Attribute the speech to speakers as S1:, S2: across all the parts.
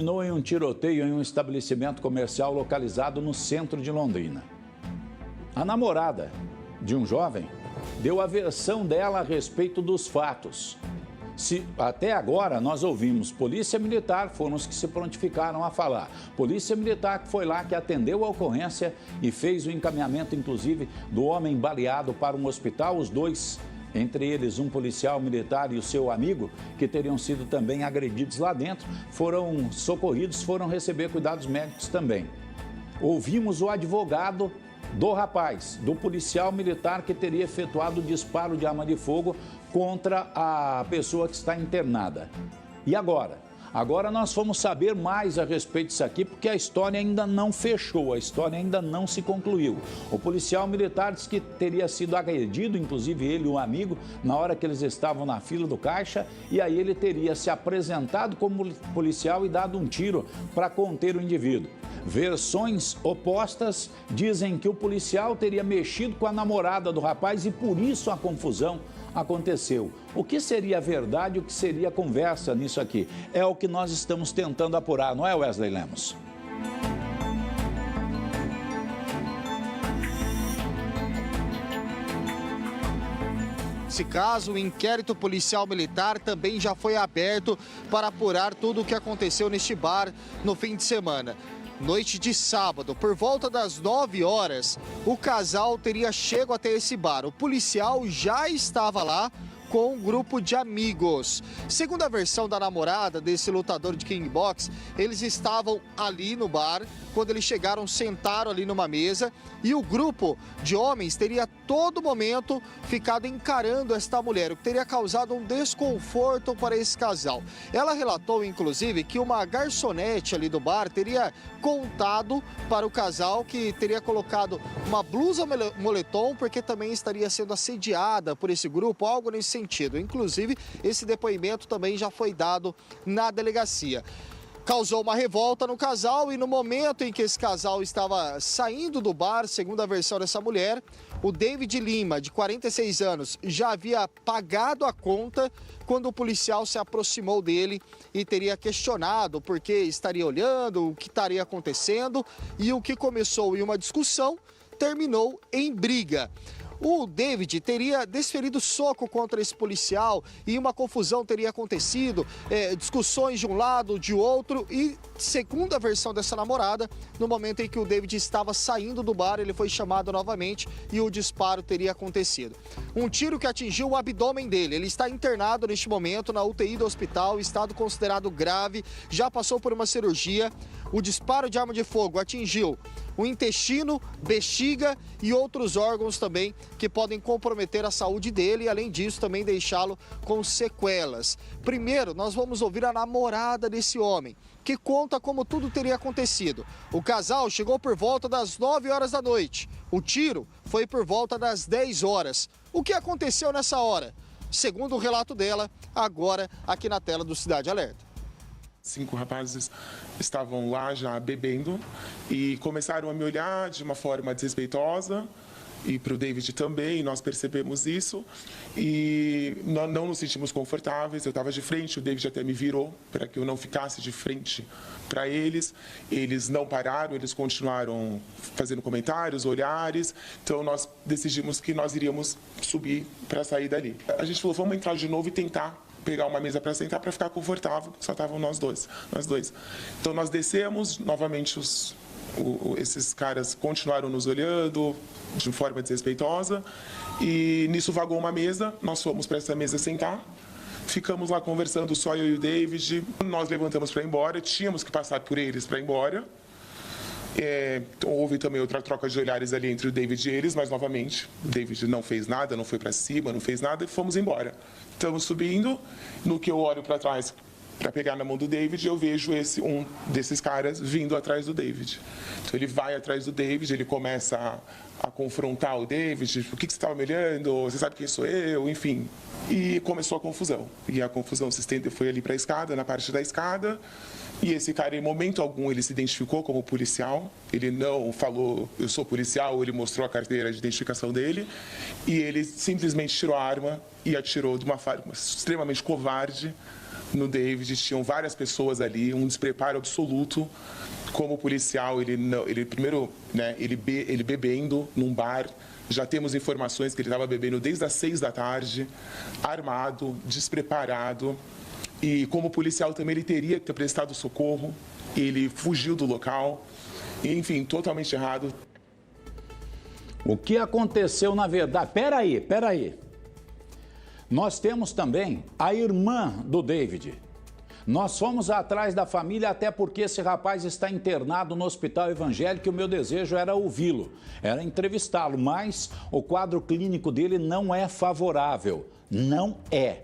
S1: Terminou em um tiroteio em um estabelecimento comercial localizado no centro de Londrina. A namorada de um jovem deu a versão dela a respeito dos fatos. Até agora nós ouvimos Polícia Militar, foram os que se prontificaram a falar. Polícia Militar que foi lá, que atendeu a ocorrência e fez o encaminhamento, inclusive, do homem baleado para um hospital. Os dois, entre eles um policial militar e o seu amigo, que teriam sido também agredidos lá dentro, foram socorridos, foram receber cuidados médicos também. Ouvimos o advogado do rapaz, do policial militar que teria efetuado o disparo de arma de fogo contra a pessoa que está internada. E agora? Agora nós vamos saber mais a respeito disso aqui, porque a história ainda não fechou, a história ainda não se concluiu. O policial militar disse que teria sido agredido, inclusive ele e um amigo, na hora que eles estavam na fila do caixa, e aí ele teria se apresentado como policial e dado um tiro para conter o indivíduo. Versões opostas dizem que o policial teria mexido com a namorada do rapaz e por isso a confusão aconteceu. O que seria verdade e o que seria conversa nisso aqui? É o que nós estamos tentando apurar, não é, Wesley Lemos?
S2: Nesse caso, o inquérito policial militar também já foi aberto para apurar tudo o que aconteceu neste bar no fim de semana. Noite de sábado, por volta das 9 horas, o casal teria chego até esse bar. O policial já estava lá com um grupo de amigos. Segundo a versão da namorada desse lutador de kickbox, eles estavam ali no bar. Quando eles chegaram, sentaram ali numa mesa e o grupo de homens teria a todo momento ficado encarando esta mulher, o que teria causado um desconforto para esse casal. Ela relatou, inclusive, que uma garçonete ali do bar teria contado para o casal que teria colocado uma blusa moletom porque também estaria sendo assediada por esse grupo, algo nesse sentido. Inclusive, esse depoimento também já foi dado na delegacia. Causou uma revolta no casal e no momento em que esse casal estava saindo do bar, segundo a versão dessa mulher, o David Lima, de 46 anos, já havia pagado a conta quando o policial se aproximou dele e teria questionado por que estaria olhando, o que estaria acontecendo, e o que começou em uma discussão terminou em briga. O David teria desferido soco contra esse policial e uma confusão teria acontecido, discussões de um lado, de outro e, segundo a versão dessa namorada, no momento em que o David estava saindo do bar, ele foi chamado novamente e o disparo teria acontecido. Um tiro que atingiu o abdômen dele, ele está internado neste momento na UTI do hospital, estado considerado grave, já passou por uma cirurgia. O disparo de arma de fogo atingiu o intestino, bexiga e outros órgãos também que podem comprometer a saúde dele e, além disso, também deixá-lo com sequelas. Primeiro, nós vamos ouvir a namorada desse homem, que conta como tudo teria acontecido. O casal chegou por volta das 9 horas da noite. O tiro foi por volta das 10 horas. O que aconteceu nessa hora? Segundo o relato dela, agora aqui na tela do Cidade Alerta.
S3: 5 rapazes estavam lá já bebendo e começaram a me olhar de uma forma desrespeitosa e para o David também, nós percebemos isso e não nos sentimos confortáveis. Eu estava de frente, o David até me virou para que eu não ficasse de frente para eles. Eles não pararam, eles continuaram fazendo comentários, olhares, então nós decidimos que nós iríamos subir para sair dali. A gente falou, vamos entrar de novo e tentar pegar uma mesa para sentar, para ficar confortável, só estavam nós dois. Então nós descemos, novamente esses caras continuaram nos olhando de forma desrespeitosa e nisso vagou uma mesa, nós fomos para essa mesa sentar, ficamos lá conversando, só eu e o David, nós levantamos para ir embora, tínhamos que passar por eles para ir embora. Houve também outra troca de olhares ali entre o David e eles, mas novamente o David não fez nada, não foi para cima, não fez nada e fomos embora. Estamos subindo, no que eu olho para trás para pegar na mão do David, eu vejo um desses caras vindo atrás do David. Então ele vai atrás do David, ele começa a confrontar o David, o que você estava me olhando, você sabe quem sou eu, enfim. E começou a confusão. E a confusão se estendeu, foi ali para a escada, na parte da escada. E esse cara, em momento algum, ele se identificou como policial. Ele não falou, eu sou policial, ele mostrou a carteira de identificação dele. E ele simplesmente tirou a arma e atirou de uma forma extremamente covarde no David, tinham várias pessoas ali, um despreparo absoluto. Como policial, ele primeiro, né, ele bebendo num bar. Já temos informações que ele estava bebendo desde as 6 da tarde, armado, despreparado. E como policial também ele teria que ter prestado socorro. Ele fugiu do local. Enfim, totalmente errado.
S1: O que aconteceu na verdade? Peraí. Nós temos também a irmã do David. Nós fomos atrás da família até porque esse rapaz está internado no hospital evangélico e o meu desejo era ouvi-lo, era entrevistá-lo, mas o quadro clínico dele não é favorável, não é.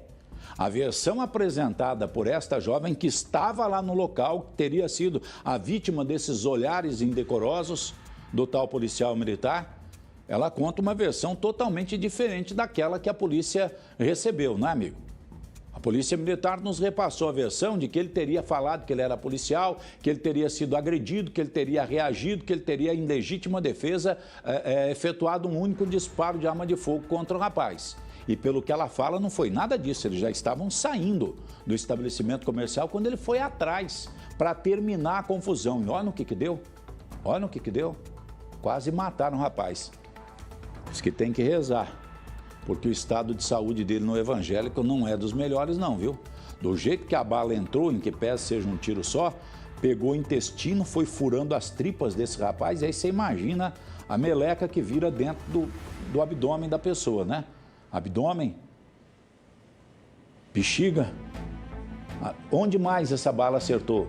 S1: A versão apresentada por esta jovem que estava lá no local, que teria sido a vítima desses olhares indecorosos do tal policial militar, ela conta uma versão totalmente diferente daquela que a polícia recebeu, não é, amigo? A polícia militar nos repassou a versão de que ele teria falado que ele era policial, que ele teria sido agredido, que ele teria reagido, que ele teria, em legítima defesa, efetuado um único disparo de arma de fogo contra o rapaz. E pelo que ela fala, não foi nada disso, eles já estavam saindo do estabelecimento comercial quando ele foi atrás para terminar a confusão. E olha no que deu, quase mataram o rapaz. Diz que tem que rezar, porque o estado de saúde dele no evangélico não é dos melhores não, viu? Do jeito que a bala entrou, em que pese seja um tiro só, pegou o intestino, foi furando as tripas desse rapaz, e aí você imagina a meleca que vira dentro do abdômen da pessoa, né? Abdômen, bexiga, onde mais essa bala acertou?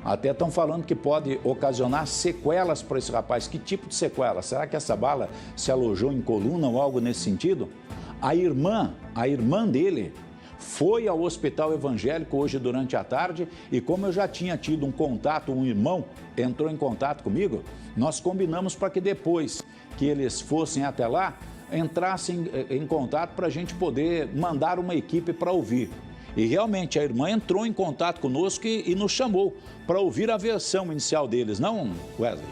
S1: Até estão falando que pode ocasionar sequelas para esse rapaz. Que tipo de sequela? Será que essa bala se alojou em coluna ou algo nesse sentido? A irmã dele foi ao hospital evangélico hoje durante a tarde e como eu já tinha tido um contato, um irmão entrou em contato comigo, nós combinamos para que depois que eles fossem até lá, entrassem em contato para a gente poder mandar uma equipe para ouvir. E realmente a irmã entrou em contato conosco e nos chamou para ouvir a versão inicial deles, não, Wesley?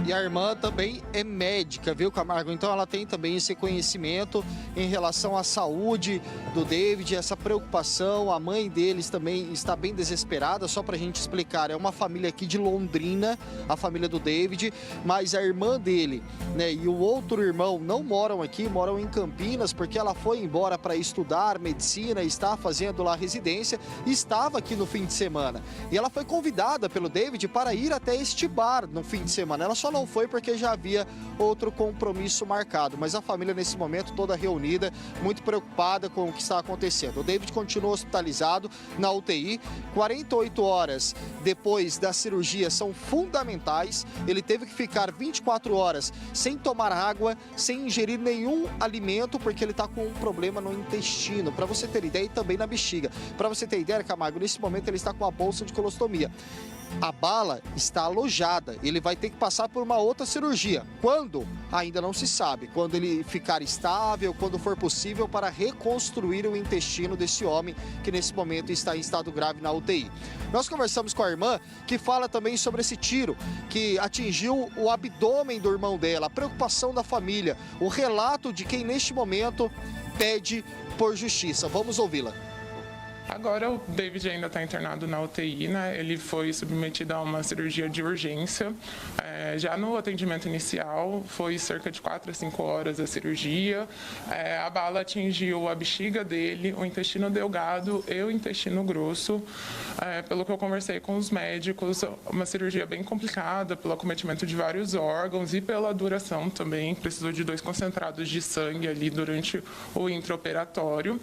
S2: E a irmã também é médica, viu, Camargo? Então ela tem também esse conhecimento em relação à saúde do David, essa preocupação. A mãe deles também está bem desesperada, só para a gente explicar. É uma família aqui de Londrina, a família do David, mas a irmã dele, né, e o outro irmão não moram aqui, moram em Campinas, porque ela foi embora para estudar medicina, está fazendo lá residência e estava aqui no fim de semana. E ela foi convidada pelo David para ir até este bar no fim de semana. Ela só não foi porque já havia outro compromisso marcado, mas a família nesse momento toda reunida, muito preocupada com o que está acontecendo. O David continua hospitalizado na UTI, 48 horas depois da cirurgia são fundamentais, ele teve que ficar 24 horas sem tomar água, sem ingerir nenhum alimento, porque ele está com um problema no intestino, para você ter ideia, e também na bexiga. Para você ter ideia, Camargo, nesse momento ele está com a bolsa de colostomia. A bala está alojada, ele vai ter que passar por uma outra cirurgia. Quando? Ainda não se sabe. Quando ele ficar estável, quando for possível, para reconstruir o intestino desse homem que nesse momento está em estado grave na UTI. Nós conversamos com a irmã, que fala também sobre esse tiro que atingiu o abdômen do irmão dela, a preocupação da família, o relato de quem neste momento pede por justiça. Vamos ouvi-la.
S3: Agora o David ainda está internado na UTI, né? Ele foi submetido a uma cirurgia de urgência. Já no atendimento inicial, foi cerca de 4 a 5 horas a cirurgia. A bala atingiu a bexiga dele, o intestino delgado e o intestino grosso. Pelo que eu conversei com os médicos, uma cirurgia bem complicada, pelo acometimento de vários órgãos e pela duração também. Precisou de 2 concentrados de sangue ali durante o intraoperatório.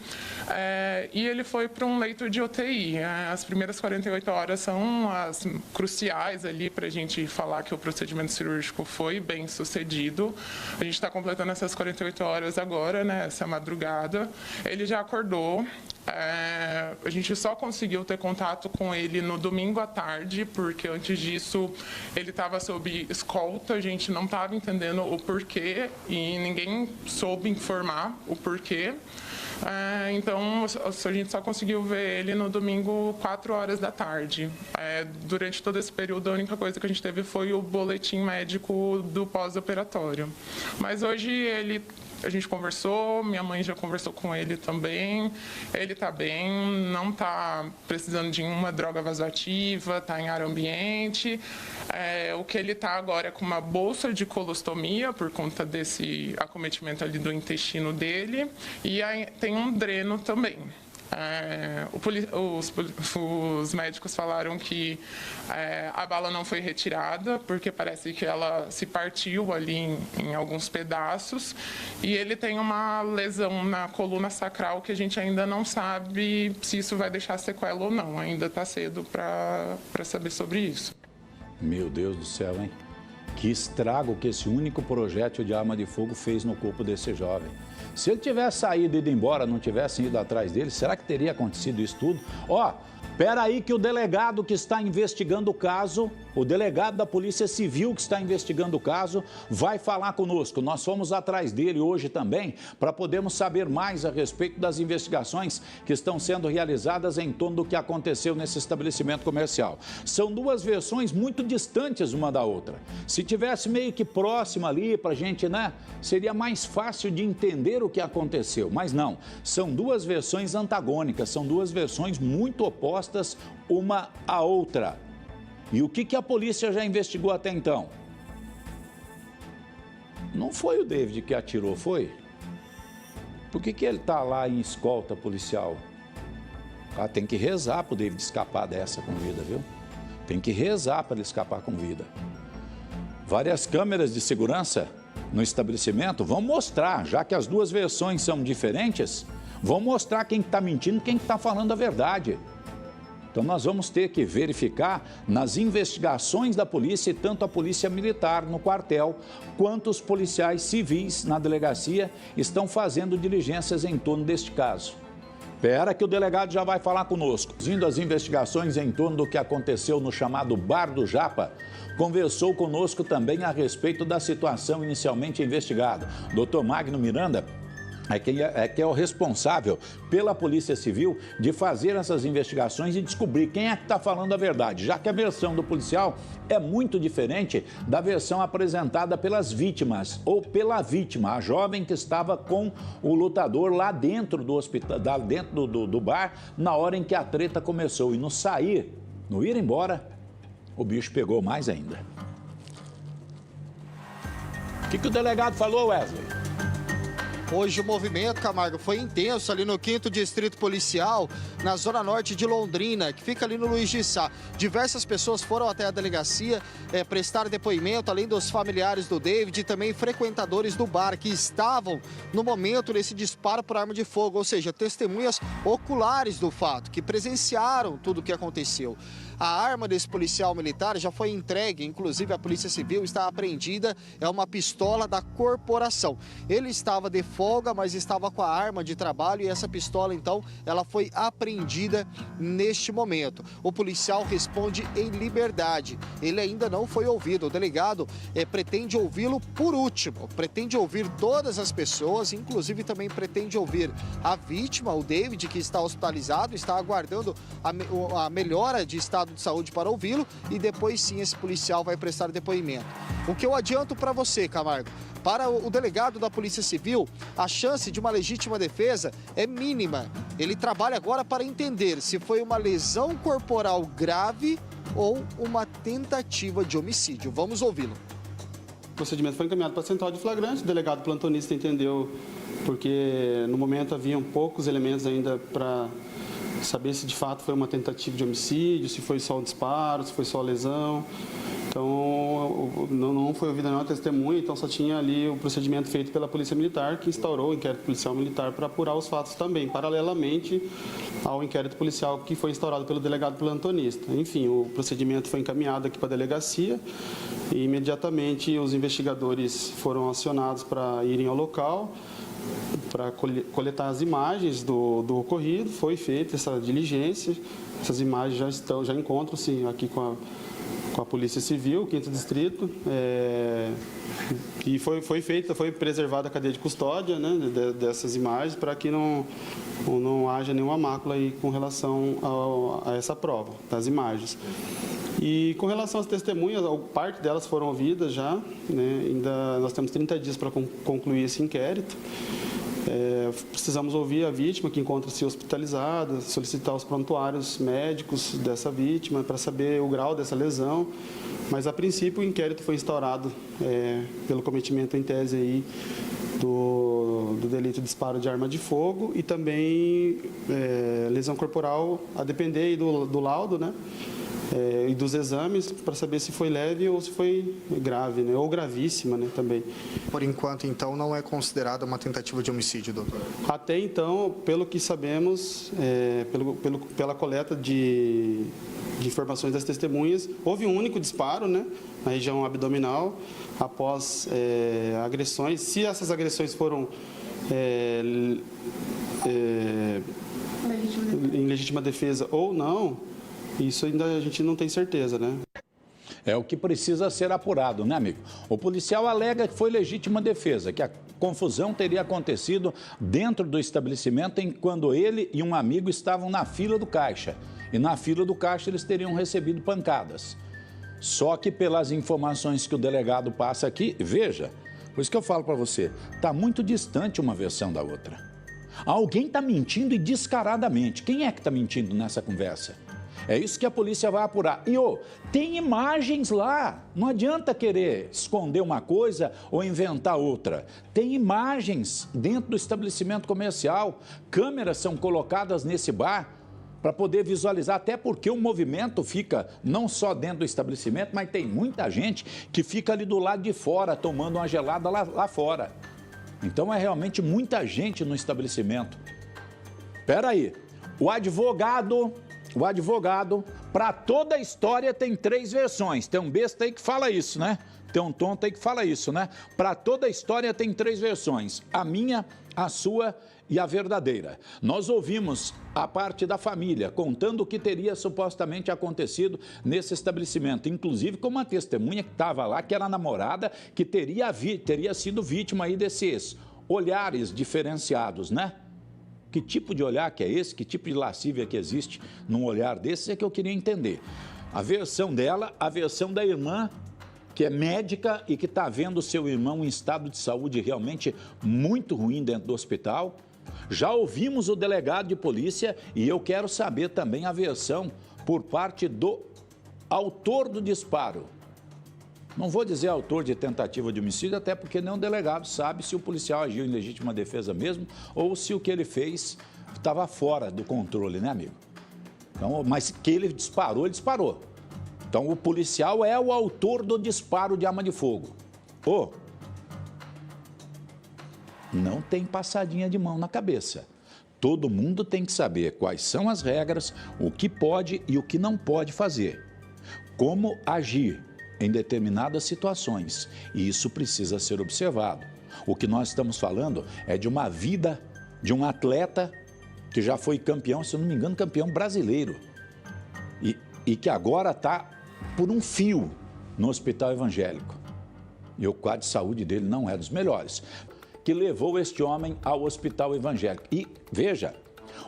S3: E ele foi para um leito de UTI. As primeiras 48 horas são as cruciais ali para a gente falar que o procedimento cirúrgico foi bem sucedido. A gente está completando essas 48 horas agora, né, essa madrugada. Ele já acordou. A gente só conseguiu ter contato com ele no domingo à tarde, porque antes disso ele estava sob escolta, a gente não estava entendendo o porquê e ninguém soube informar o porquê. Então, a gente só conseguiu ver ele no domingo, 4 horas da tarde. Durante todo esse período, a única coisa que a gente teve foi o boletim médico do pós-operatório. Mas hoje ele a gente conversou, minha mãe já conversou com ele também. Ele está bem, não está precisando de nenhuma droga vasoativa, está em ar ambiente. O que ele está agora é com uma bolsa de colostomia por conta desse acometimento ali do intestino dele. E aí tem um dreno também. Os médicos falaram que a bala não foi retirada, porque parece que ela se partiu ali em alguns pedaços, e ele tem uma lesão na coluna sacral que a gente ainda não sabe se isso vai deixar sequela ou não, ainda está cedo para saber sobre isso.
S1: Meu Deus do céu, hein? Que estrago que esse único projétil de arma de fogo fez no corpo desse jovem. Se ele tivesse saído e ido embora, não tivesse ido atrás dele, será que teria acontecido isso tudo? Espera aí que o delegado que está investigando o caso, o delegado da Polícia Civil que está investigando o caso, vai falar conosco. Nós fomos atrás dele hoje também para podermos saber mais a respeito das investigações que estão sendo realizadas em torno do que aconteceu nesse estabelecimento comercial. São duas versões muito distantes uma da outra. Se tivesse meio que próxima ali para a gente, né, seria mais fácil de entender o que aconteceu. Mas não, são duas versões antagônicas, são duas versões muito opostas uma à outra. E o que a polícia já investigou até então? Não foi o David que atirou, foi? Por que ele está lá em escolta policial? Tem que rezar para o David escapar dessa com vida, viu? Tem que rezar para ele escapar com vida. Várias câmeras de segurança no estabelecimento vão mostrar, já que as duas versões são diferentes, vão mostrar quem está mentindo e quem está falando a verdade. Então nós vamos ter que verificar nas investigações da polícia, tanto a polícia militar no quartel, quanto os policiais civis na delegacia estão fazendo diligências em torno deste caso. Espera que o delegado já vai falar conosco. Indo as investigações em torno do que aconteceu no chamado Bar do Japa, conversou conosco também a respeito da situação inicialmente investigada. Dr. Magno Miranda é o responsável pela Polícia Civil de fazer essas investigações e descobrir quem é que está falando a verdade, já que a versão do policial é muito diferente da versão apresentada pelas vítimas, ou pela vítima, a jovem que estava com o lutador lá dentro do hospital, dentro do bar, na hora em que a treta começou. E no sair, no ir embora, o bicho pegou mais ainda. O que o delegado falou, Wesley?
S2: Hoje o movimento, Camargo, foi intenso ali no 5º Distrito Policial, na zona norte de Londrina, que fica ali no Luiz de Sá. Diversas pessoas foram até a delegacia prestar depoimento, além dos familiares do David e também frequentadores do bar que estavam no momento desse disparo por arma de fogo, ou seja, testemunhas oculares do fato, que presenciaram tudo o que aconteceu. A arma desse policial militar já foi entregue, inclusive a Polícia Civil está apreendida, é uma pistola da corporação. Ele estava de folga, mas estava com a arma de trabalho e essa pistola, então, ela foi apreendida neste momento. O policial responde em liberdade. Ele ainda não foi ouvido. O delegado pretende ouvi-lo por último, pretende ouvir todas as pessoas, inclusive também pretende ouvir a vítima, o David, que está hospitalizado, está aguardando a melhora de estado de saúde para ouvi-lo e depois sim esse policial vai prestar depoimento. O que eu adianto para você, Camargo, para o delegado da Polícia Civil, a chance de uma legítima defesa é mínima. Ele trabalha agora para entender se foi uma lesão corporal grave ou uma tentativa de homicídio. Vamos ouvi-lo.
S4: O procedimento foi encaminhado para a central de flagrante, o delegado plantonista entendeu porque no momento haviam poucos elementos ainda para saber se de fato foi uma tentativa de homicídio, se foi só um disparo, se foi só lesão. Então, não foi ouvida nenhuma testemunha, então só tinha ali o procedimento feito pela Polícia Militar, que instaurou o inquérito policial militar para apurar os fatos também, paralelamente ao inquérito policial que foi instaurado pelo delegado plantonista. Enfim, o procedimento foi encaminhado aqui para a delegacia e imediatamente os investigadores foram acionados para irem ao local, para coletar as imagens do ocorrido. Foi feita essa diligência, essas imagens já encontram-se aqui com a Polícia Civil, 5º Distrito, e foi preservada a cadeia de custódia, né, dessas imagens para que ou não haja nenhuma mácula aí com relação a essa prova, das imagens. E com relação às testemunhas, parte delas foram ouvidas já, né? Ainda nós temos 30 dias para concluir esse inquérito. Precisamos ouvir a vítima que encontra-se hospitalizada, solicitar os prontuários médicos dessa vítima para saber o grau dessa lesão, mas a princípio o inquérito foi instaurado pelo cometimento em tese aí do delito de disparo de arma de fogo e também lesão corporal, a depender aí do laudo, né? E dos exames para saber se foi leve ou se foi grave, né? Ou gravíssima, né, também.
S2: Por enquanto, então, não é considerada uma tentativa de homicídio, doutor?
S4: Até então, pelo que sabemos, pela coleta de informações das testemunhas, houve um único disparo, né, na região abdominal, após agressões. Se essas agressões foram em legítima defesa ou não, isso ainda a gente não tem certeza, né?
S1: É o que precisa ser apurado, né, amigo? O policial alega que foi legítima defesa, que a confusão teria acontecido dentro do estabelecimento quando ele e um amigo estavam na fila do caixa. E na fila do caixa eles teriam recebido pancadas. Só que pelas informações que o delegado passa aqui, veja, por isso que eu falo para você, está muito distante uma versão da outra. Alguém está mentindo e descaradamente. Quem é que está mentindo nessa conversa? É isso que a polícia vai apurar. E, tem imagens lá. Não adianta querer esconder uma coisa ou inventar outra. Tem imagens dentro do estabelecimento comercial. Câmeras são colocadas nesse bar para poder visualizar, até porque o movimento fica não só dentro do estabelecimento, mas tem muita gente que fica ali do lado de fora, tomando uma gelada lá fora. Então, é realmente muita gente no estabelecimento. Espera aí. O advogado, para toda a história tem 3 versões. Tem um besta aí que fala isso, né? Tem um tonto aí que fala isso, né? Para toda a história tem 3 versões. A minha, a sua e a verdadeira. Nós ouvimos a parte da família contando o que teria supostamente acontecido nesse estabelecimento, inclusive com uma testemunha que estava lá, que era a namorada, que teria sido vítima aí desses olhares diferenciados, né? Que tipo de olhar que é esse? Que tipo de lascívia que existe num olhar desse é que eu queria entender. A versão dela, a versão da irmã, que é médica e que está vendo o seu irmão em estado de saúde realmente muito ruim dentro do hospital. Já ouvimos o delegado de polícia e eu quero saber também a versão por parte do autor do disparo. Não vou dizer autor de tentativa de homicídio, até porque nenhum delegado sabe se o policial agiu em legítima defesa mesmo ou se o que ele fez estava fora do controle, né, amigo? Então, mas que ele disparou, ele disparou. Então, o policial é o autor do disparo de arma de fogo. Não tem passadinha de mão na cabeça. Todo mundo tem que saber quais são as regras, o que pode e o que não pode fazer. Como agir em determinadas situações, e isso precisa ser observado. O que nós estamos falando é de uma vida de um atleta que já foi campeão, se eu não me engano, campeão brasileiro, e que agora está por um fio no hospital evangélico. E o quadro de saúde dele não é dos melhores, que levou este homem ao hospital evangélico. E, veja,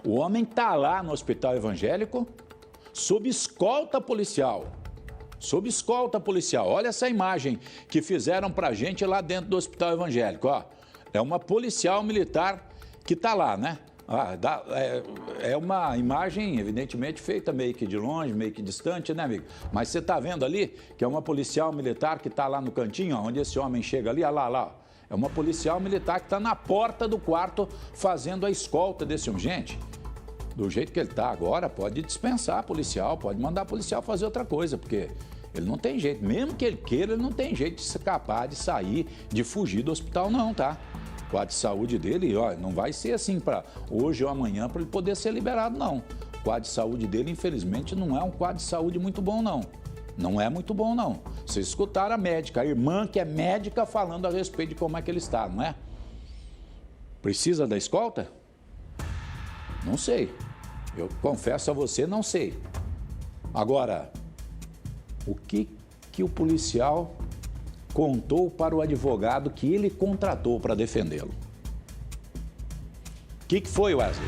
S1: o homem está lá no hospital evangélico sob escolta policial. Sob escolta policial. Olha essa imagem que fizeram para a gente lá dentro do hospital evangélico. É uma policial militar que está lá, né? É uma imagem, evidentemente, feita meio que de longe, meio que distante, né, amigo? Mas você está vendo ali que é uma policial militar que está lá no cantinho, onde esse homem chega ali, olha lá. É uma policial militar que está na porta do quarto fazendo a escolta desse homem. Gente, do jeito que ele está agora, pode dispensar policial, pode mandar policial fazer outra coisa, porque ele não tem jeito, mesmo que ele queira, ele não tem jeito de escapar, de sair, de fugir do hospital não, tá? O quadro de saúde dele, não vai ser assim para hoje ou amanhã para ele poder ser liberado, não. O quadro de saúde dele, infelizmente, não é um quadro de saúde muito bom, não. Não é muito bom, não. Vocês escutaram a médica, a irmã que é médica falando a respeito de como é que ele está, não é? Precisa da escolta? Não sei. Eu confesso a você, não sei. Agora, o que o policial contou para o advogado que ele contratou para defendê-lo? O que foi, Wesley?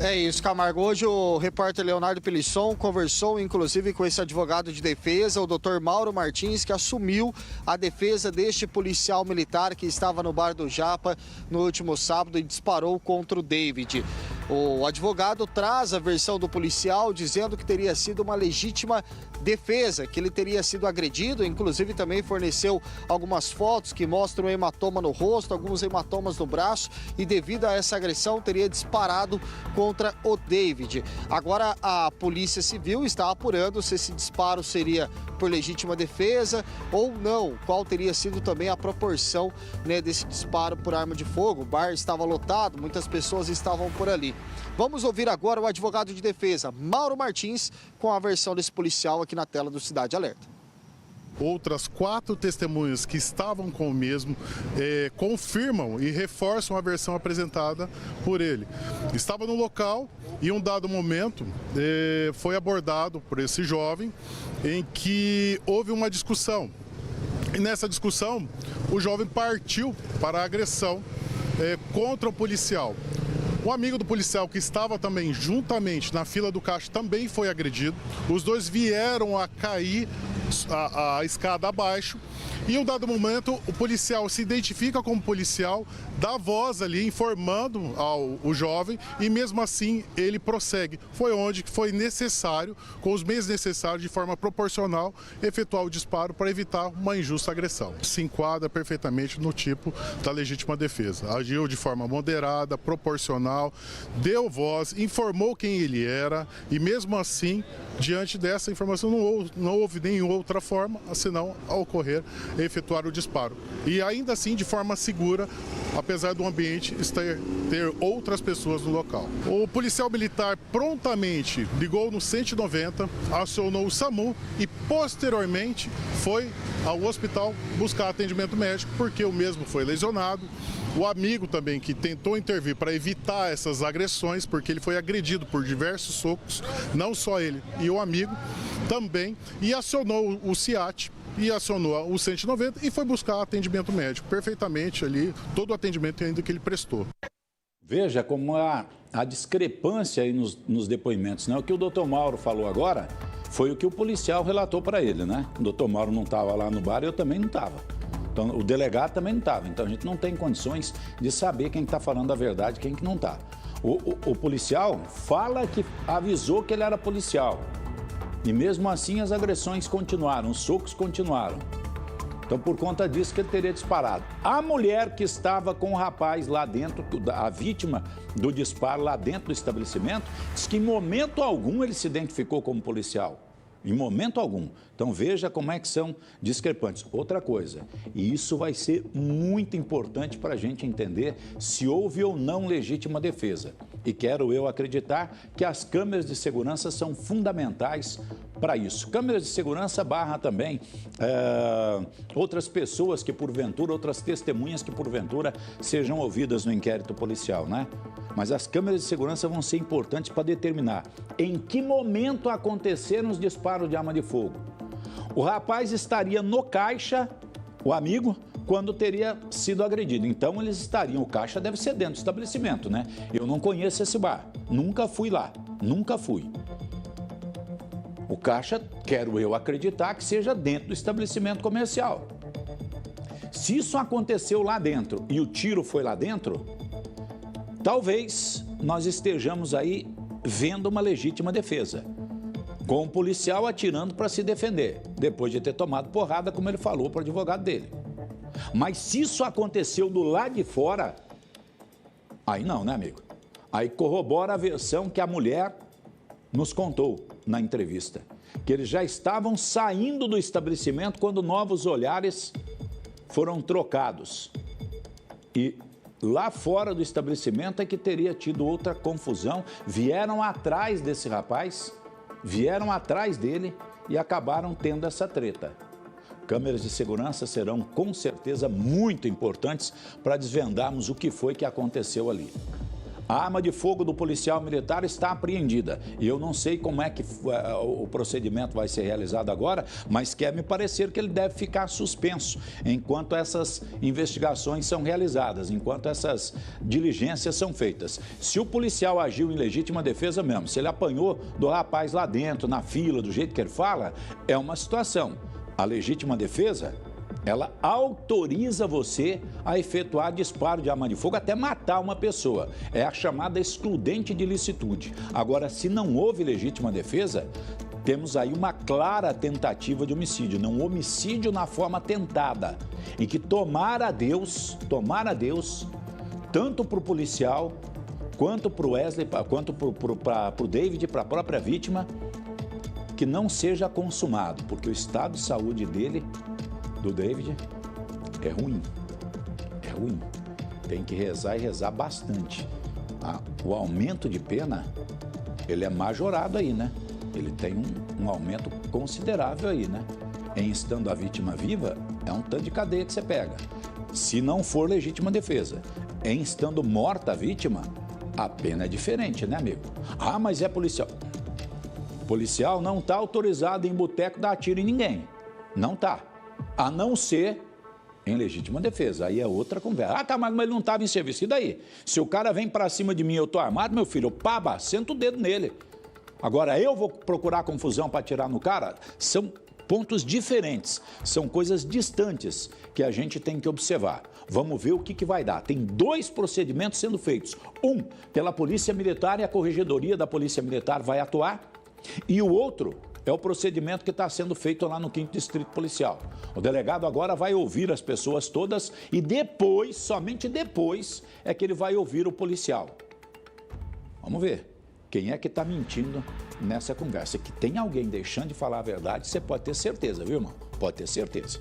S2: É isso, Camargo. Hoje o repórter Leonardo Pelisson conversou, inclusive, com esse advogado de defesa, o Dr. Mauro Martins, que assumiu a defesa deste policial militar que estava no Bar do Japa no último sábado e disparou contra o David. O advogado traz a versão do policial dizendo que teria sido uma legítima defesa, que ele teria sido agredido, inclusive também forneceu algumas fotos que mostram um hematoma no rosto, alguns hematomas no braço e devido a essa agressão teria disparado contra o David. Agora a Polícia Civil está apurando se esse disparo seria por legítima defesa ou não, qual teria sido também a proporção, né, desse disparo por arma de fogo. O bar estava lotado, muitas pessoas estavam por ali. Vamos ouvir agora o advogado de defesa, Mauro Martins, com a versão desse policial aqui na tela do Cidade Alerta.
S5: Outras 4 testemunhas que estavam com o mesmo confirmam e reforçam a versão apresentada por ele. Estava no local e em um dado momento foi abordado por esse jovem em que houve uma discussão. E nessa discussão o jovem partiu para a agressão contra o policial. Um amigo do policial que estava também juntamente na fila do caixa também foi agredido. Os dois vieram a cair a escada abaixo e em um dado momento o policial se identifica como policial, dá voz ali informando ao jovem e mesmo assim ele prossegue. Foi onde foi necessário, com os meios necessários de forma proporcional, efetuar o disparo para evitar uma injusta agressão. Se enquadra perfeitamente no tipo da legítima defesa. Agiu de forma moderada, proporcional, deu voz, informou quem ele era e mesmo assim, diante dessa informação, não houve nenhuma outra forma, senão a ocorrer efetuar o disparo. E ainda assim, de forma segura, apesar do ambiente ter outras pessoas no local. O policial militar prontamente ligou no 190, acionou o SAMU e posteriormente foi ao hospital buscar atendimento médico porque o mesmo foi lesionado. O amigo também que tentou intervir para evitar essas agressões, porque ele foi agredido por diversos socos, não só ele e o amigo também, e acionou o CIAT e acionou o 190 e foi buscar atendimento médico, perfeitamente ali, todo o atendimento ainda que ele prestou.
S1: Veja como a discrepância aí nos depoimentos, né? O que o doutor Mauro falou agora foi o que o policial relatou para ele, né? O doutor Mauro não estava lá no bar e eu também não estava. Então, o delegado também não estava. Então, a gente não tem condições de saber quem está falando a verdade e quem que não está. O policial fala que avisou que ele era policial. E mesmo assim as agressões continuaram, os socos continuaram. Então, por conta disso que ele teria disparado. A mulher que estava com o rapaz lá dentro, a vítima do disparo lá dentro do estabelecimento, diz que em momento algum ele se identificou como policial. Em momento algum. Então veja como é que são discrepantes. Outra coisa, e isso vai ser muito importante para a gente entender se houve ou não legítima defesa. E quero eu acreditar que as câmeras de segurança são fundamentais para isso. Câmeras de segurança barra também outras pessoas que porventura, outras testemunhas que porventura sejam ouvidas no inquérito policial, né? Mas as câmeras de segurança vão ser importantes para determinar em que momento aconteceram os disparos de arma de fogo. O rapaz estaria no caixa, o amigo, quando teria sido agredido. Então eles estariam, o caixa deve ser dentro do estabelecimento, né? Eu não conheço esse bar, nunca fui lá, nunca fui. O caixa, quero eu acreditar que seja dentro do estabelecimento comercial. Se isso aconteceu lá dentro e o tiro foi lá dentro, talvez nós estejamos aí vendo uma legítima defesa, com o policial atirando para se defender, depois de ter tomado porrada, como ele falou para o advogado dele. Mas se isso aconteceu do lado de fora, aí não, né, amigo? Aí corrobora a versão que a mulher nos contou na entrevista, que eles já estavam saindo do estabelecimento quando novos olhares foram trocados. E lá fora do estabelecimento é que teria tido outra confusão. Vieram atrás desse rapaz, vieram atrás dele e acabaram tendo essa treta. Câmeras de segurança serão com certeza muito importantes para desvendarmos o que foi que aconteceu ali. A arma de fogo do policial militar está apreendida. E eu não sei como é que o procedimento vai ser realizado agora, mas quer me parecer que ele deve ficar suspenso enquanto essas investigações são realizadas, enquanto essas diligências são feitas. Se o policial agiu em legítima defesa mesmo, se ele apanhou do rapaz lá dentro, na fila, do jeito que ele fala, é uma situação. A legítima defesa, ela autoriza você a efetuar disparo de arma de fogo até matar uma pessoa. É a chamada excludente de licitude. Agora, se não houve legítima defesa, temos aí uma clara tentativa de homicídio, não homicídio na forma tentada. E que tomara a Deus, tanto para o policial, quanto para o Wesley, quanto para o David, para a própria vítima, que não seja consumado, porque o estado de saúde dele, do David, é ruim. Tem que rezar e rezar bastante. O aumento de pena, ele é majorado aí, né? Ele tem um aumento considerável aí, né? Em estando a vítima viva, é um tanto de cadeia que você pega. Se não for legítima defesa. Em estando morta a vítima, a pena é diferente, né, amigo? Ah, mas é policial. Policial não está autorizado em boteco dar tiro em ninguém. Não está. A não ser em legítima defesa. Aí é outra conversa. Ah, tá, mas ele não estava em serviço. E daí? Se o cara vem para cima de mim e eu estou armado, meu filho, pá, senta o dedo nele. Agora, eu vou procurar confusão para atirar no cara? São pontos diferentes. São coisas distantes que a gente tem que observar. Vamos ver o que vai dar. Tem 2 procedimentos sendo feitos. Um, pela Polícia Militar, e a Corregedoria da Polícia Militar vai atuar. E o outro é o procedimento que está sendo feito lá no 5º Distrito Policial. O delegado agora vai ouvir as pessoas todas e depois, somente depois, é que ele vai ouvir o policial. Vamos ver quem é que está mentindo nessa conversa. Que tem alguém deixando de falar a verdade, você pode ter certeza, viu, irmão? Pode ter certeza.